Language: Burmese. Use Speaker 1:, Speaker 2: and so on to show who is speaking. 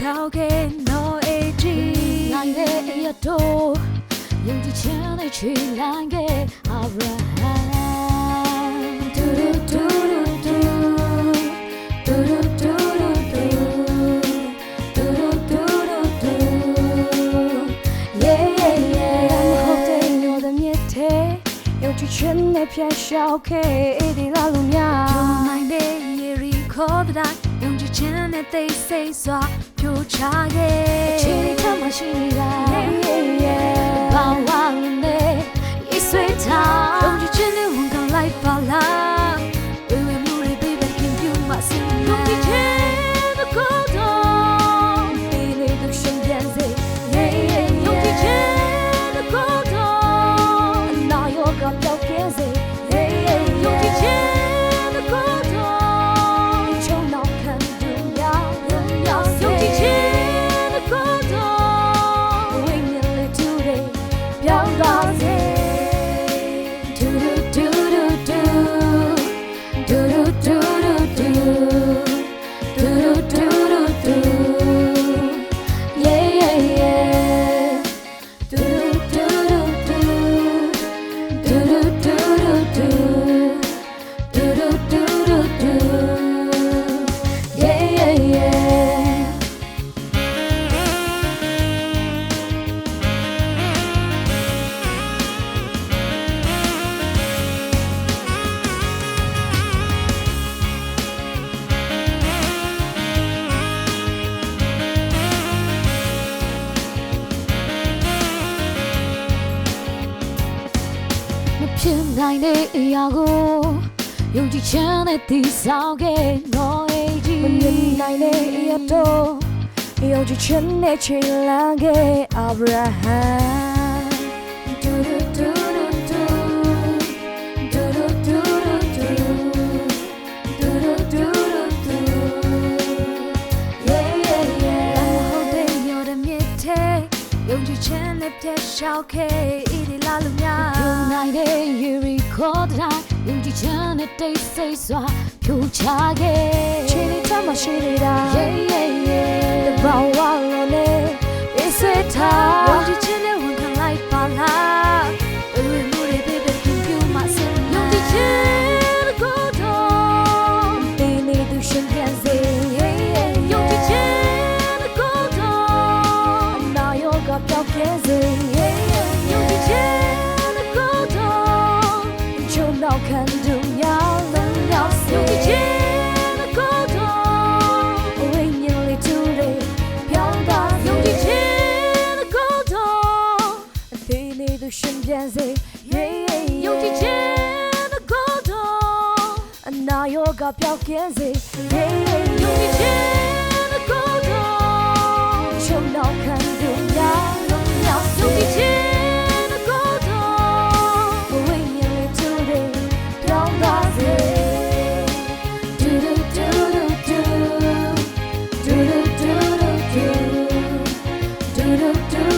Speaker 1: 超给 no AG
Speaker 2: 来的也多，用几千的去来给 Abraham。嘟嘟嘟嘟嘟，嘟嘟嘟嘟嘟，嘟嘟嘟嘟，耶耶耶。然后对我的面贴，有几千的偏小 K，一定拉路苗。
Speaker 1: 就来的也 recall 的，用几千的得 say 耍，就差给。
Speaker 2: 去你他妈心里来，把忘了没，一岁他。
Speaker 1: 用几千的ဝန်ခံလိုက်ပါလားဝေဝေမှုတွေပေးပဲခင်ပြုမှစင်用几千的沟通
Speaker 2: 比你都身边谁？
Speaker 1: 用几千的沟通
Speaker 2: 哪有个标签谁？
Speaker 1: 用几千的沟通
Speaker 2: 就脑看重要，人要
Speaker 1: 用几千的沟通
Speaker 2: 为面来 today， 表达谁？嘟嘟嘟嘟嘟，嘟嘟嘟嘟嘟，嘟嘟嘟嘟，耶耶耶，嘟嘟嘟嘟，嘟嘟嘟嘟，嘟嘟嘟嘟，耶耶耶。မဖြစ်နိုင်တဲ့အရာကိုယုံကြည်ခြင်းနဲ့တည်ဆောက်ခဲ့တော့အကြီးမမြင်နိုင်တဲ့အရာတော့ယုံကြည်ခြင်းနဲ့ခြေလမ်းခဲ့ Abraham ဒူဒူဒူဒူဒူဒူဒူဒူဒူဒူဒူ yeah yeah yeah
Speaker 1: ဟုတ်တယ်ရောတဲ့မြစ်ထဲယုံကြည်ခြင်းနဲ့ပြတ်လျှောက်ခဲ့ဤဒီလာလို့များ
Speaker 2: ယူနိုင်တဲ့ you record တိုင်းယုံကြည်ခြင်းနဲ့တိတ်ဆိတ်စွာဖြူချခဲ့ခြေလေးချမရှိနေတာ yeah yeah yeah တဘောင်ဝါလို့လေအစ်စ်ထား
Speaker 1: ယုံကြည်ခြင်းနဲ့ဝန်ခံလိုက်ပါလားဝေဝေမှုတွေပေးပဲခင်ပြုမှစင်ယုံကြည်ခြင်းကိုတော့
Speaker 2: ဒီနေ့သူရှင်ပြန်စေ yeah yeah
Speaker 1: ယုံကြည်ခြင်းကိုတော့
Speaker 2: နာယောကပြောက်ပြဲစေ yeah yeah
Speaker 1: ယုံကြည်ခြင်းကိုတော့
Speaker 2: ချုံတော့ခံသူများလုံးရောက်စေ
Speaker 1: ယုံကြည်ခြင်းကိုတော့
Speaker 2: ဝိညာဉ်လေးတူတယ်ပြောင်းသွား
Speaker 1: ယုံကြည်ခြင်းကိုတော့
Speaker 2: ဒီနေ့သူရှင်ပြန်စေ yeah yeah
Speaker 1: ယုံကြည်ခြင်းကိုတော့
Speaker 2: အနာယောဂပြောက်ကင်းစေ yeah yeah
Speaker 1: ယုံကြည်ခြင်းကိုတော့
Speaker 2: ချုံတော့ခံသူများလုံးရောက်စေ
Speaker 1: ယုံကြည်ခြင်းကိုတော့
Speaker 2: ဝိညာဉ်လေးတူတယ်ပြောင်းသွားစေဒူဒူဒူဒူဒူဒူဒူဒူဒူဒူဒူ